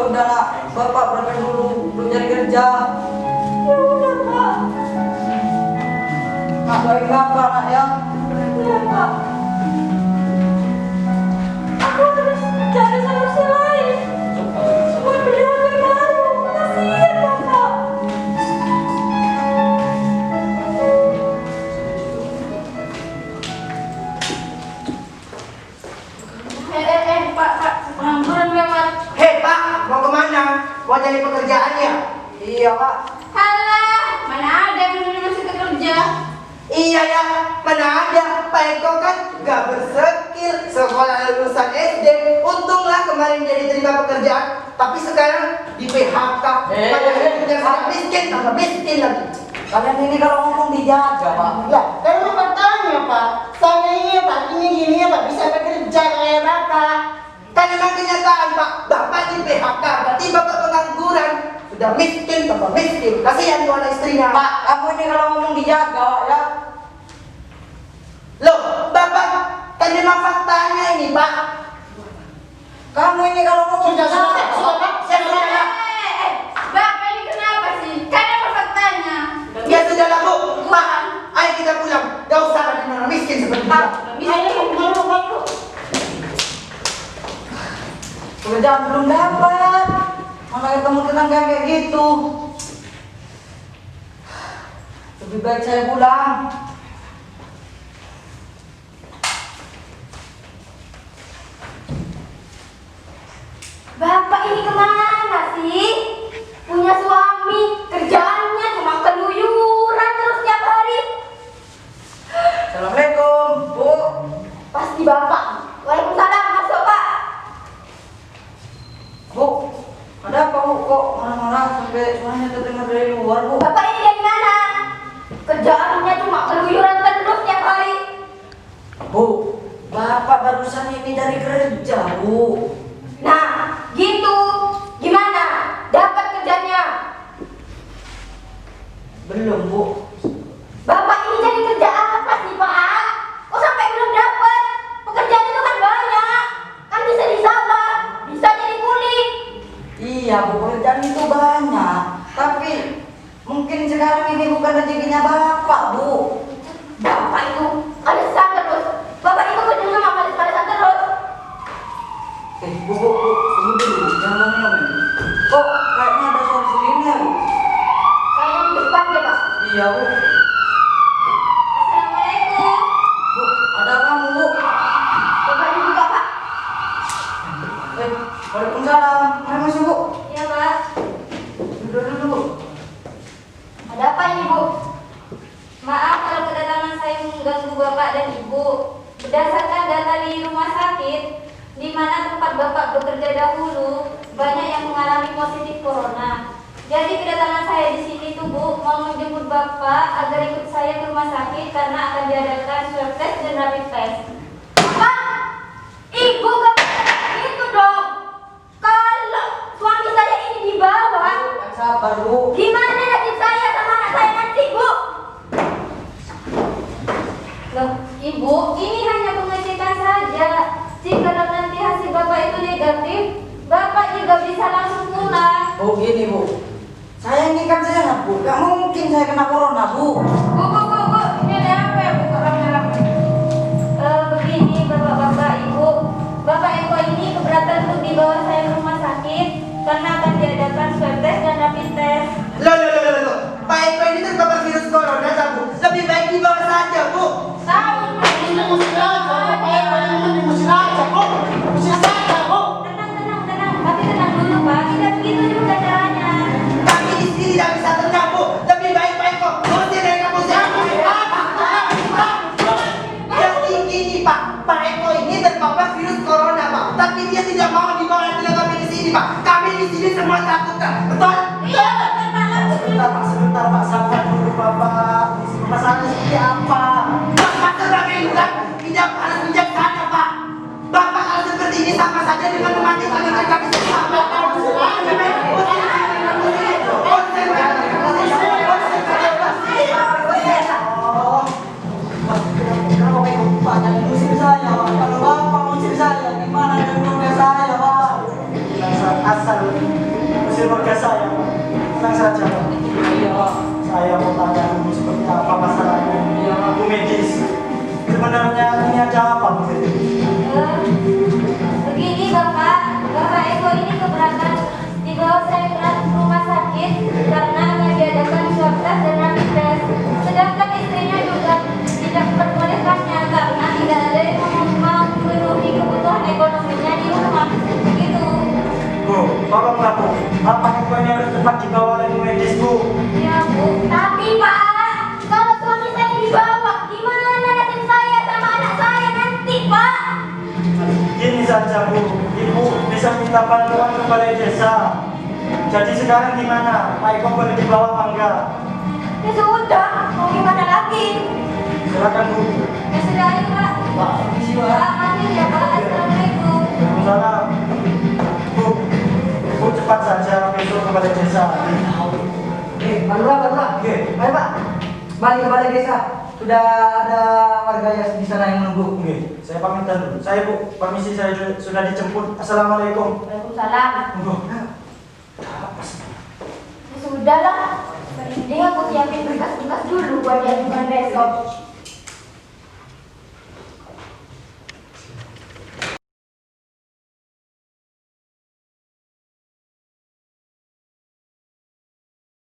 udah nak, Bapak berangkat dulu, belum cari kerja. Ya udah Pak. Nak doain Bapak nak ya. Ya Pak. Aku harus cari solusi lain. Buat beli HP baru. Kasihan Bapak. Pak, pengangguran lewat. Hei Pak, mau kemana? Mau cari pekerjaan ya? Iya Pak. Halah, mana ada yang masih kerja? Iya ya, mana ada? Pak Eko kan gak berskill, sekolah lulusan SD. Untunglah kemarin jadi terima pekerjaan, tapi sekarang di PHK. Padahal hidupnya sangat miskin, tambah miskin lagi. Kalian ini kalau ngomong dijaga Pak. Ya, kalau Bapak tanya Pak, saya ini Pak, gini ya Pak, bisa bekerja kayak Bapak. Kan memang kenyataan Pak, Bapak di PHK, berarti Bapak pengangguran. Sudah miskin, tambah miskin. Kasihan tuh anak istrinya. Pak, kamu ini kalau ngomong dijaga ya. Loh, Bapak, kan memang faktanya ini Pak. Kamu ini kalau ngomong Sudah, saya Bapak ini kenapa sih? Kan apa faktanya? Ya sudahlah Bu, Pak, ayo kita pulang. Gak usah ada orang miskin seperti kita. Malu. Pekerjaan belum dapat. Mana ketemu tetangga kayak gitu. Lebih baik saya pulang. Bapak ini kemana sih? Punya suami, kerjaannya cuma keluyuran terus tiap hari. Assalamualaikum, Bu. Pasti Bapak. Waalaikumsalam, masuk Pak. Bu, ada apa Bu? Kok marah-marah sampai suaranya terdengar dari luar Bu? Bapak ini dari mana? Kerjaannya cuma keluyuran terus tiap hari. Bu, Bapak barusan ini dari kerja Bu. Nah, gitu. Gimana? Dapat kerjanya? Belum Bu. Bapak ini cari kerja apa sih Pak? Kok sampai belum dapat? Pekerjaan itu kan banyak. Kan bisa di sawah, bisa jadi kuli. Iya Bu, pekerjaan itu banyak. Tapi mungkin sekarang ini bukan rezekinya Bapak Bu. Bapak itu alesan terus. Bapak itu kerja sama ales-alesan terus. Bu, tunggu dulu, jangan ngomong. Kok kayaknya ada suara sirine Bu? Kayaknya di depan deh Pak. Iya Bu. Assalamualaikum. Bu, ada kamu Bu? Coba dibuka Pak. Waalaikumsalam. Mari masuk Bu. Iya Pak. Duduk dulu. Ada apa ini Bu? Maaf kalau kedatangan saya mengganggu Bapak dan Ibu. Berdasarkan data di rumah sakit, di mana tempat Bapak bekerja dahulu, banyak yang mengalami positif corona. Jadi kedatangan saya di sini tuh Bu, mau menjemput Bapak agar ikut saya ke rumah sakit karena akan diadakan swab test dan rapid test. Pak, Ibu gak bisa gitu dong. Kalau suami saya ini dibawa, Yang sabar Bu. gimana nasib saya sama anak saya nanti Bu? Loh, Ibu, ini hanya pengecekan saja. Jika nanti hasil Bapak itu negatif, Bapak juga bisa langsung pulang. Bu, gini Bu. Saya ini kan sehat Bu. Gak mungkin saya kena corona Bu. Bu, ini ada apa ya Bu? Kok rame-rame? Begini Bapak-Bapak, Ibu. Bapak Eko ini keberatan untuk dibawa saya ke rumah sakit karena akan diadakan swab test dan rapid test. Loh. Pak Eko ini terpapar virus corona, Bu. Lebih baik dibawa saja, Bu. Tahu? Ini mesti raja, Pak Eko ini mesti raja, Bu. Mesti saja, Bu. Tenang. Tapi tenang dulu Pak, tidak begitu juga caranya. Kami di sini tidak bisa tenang, Bu. Lebih baik Pak Eko usir dari kampus ini. Jadi gini, Pak. Pak Eko ini terpapar virus corona, Pak. Tapi dia tidak mau dibawa ke kami di sini, Pak. Kami di sini semua takut, Kak. Betul? Iya, benar. Sebentar, Pak. Sabar dulu, Bapak. Masalahnya seperti apa? Bapak sebagai bukan tidak harus bijaksana, Pak. Bapak kalau seperti ini sama saja dengan mematikan kami semua. Kalau Bapak usir saya, gimana dengan keluarga saya, Pak? Asal saya mau tanya dulu seperti apa masalahnya yang aku medis. Sebenarnya ini ada apa Bu? Begini Bapak, Bapak Eko ini keberatan dibawa saya ke rumah sakit karena hanya diadakan swab test dan rapid test. Sedangkan istrinya juga tidak diperbolehkannya karena tidak ada yang memenuhi kebutuhan ekonominya di rumah. Begitu. Bu, tolonglah Bu. Bapak Eko ini harus cepat dibawa oleh medis Bu. Ya Bu. Tapi Pak, kalau suami saya dibawa, gimana nasib saya sama anak saya nanti Pak? Gini saja Bu, Ibu bisa minta bantuan ke balai desa. Jadi sekarang gimana? Pak Eko boleh dibawa apa enggak? Ya sudah, mau gimana lagi? Silakan Bu. Ya sudah ayo Pak. Pak, permisi Pak, Pak. mari ya Pak. Assalamualaikum. Waalaikumsalam. Bu, Bu cepat saja besok ke balai desa. Pak Lurah. Oke. Ayo Pak, balik ke balai desa. Sudah ada warga yang di sana yang menunggu. Oke, saya pamit dulu. Saya Bu, permisi saya sudah dijemput. Assalamualaikum. Waalaikumsalam. Bu. Ya sudahlah. Mending aku siapin berkas-berkas dulu buat diajukan besok.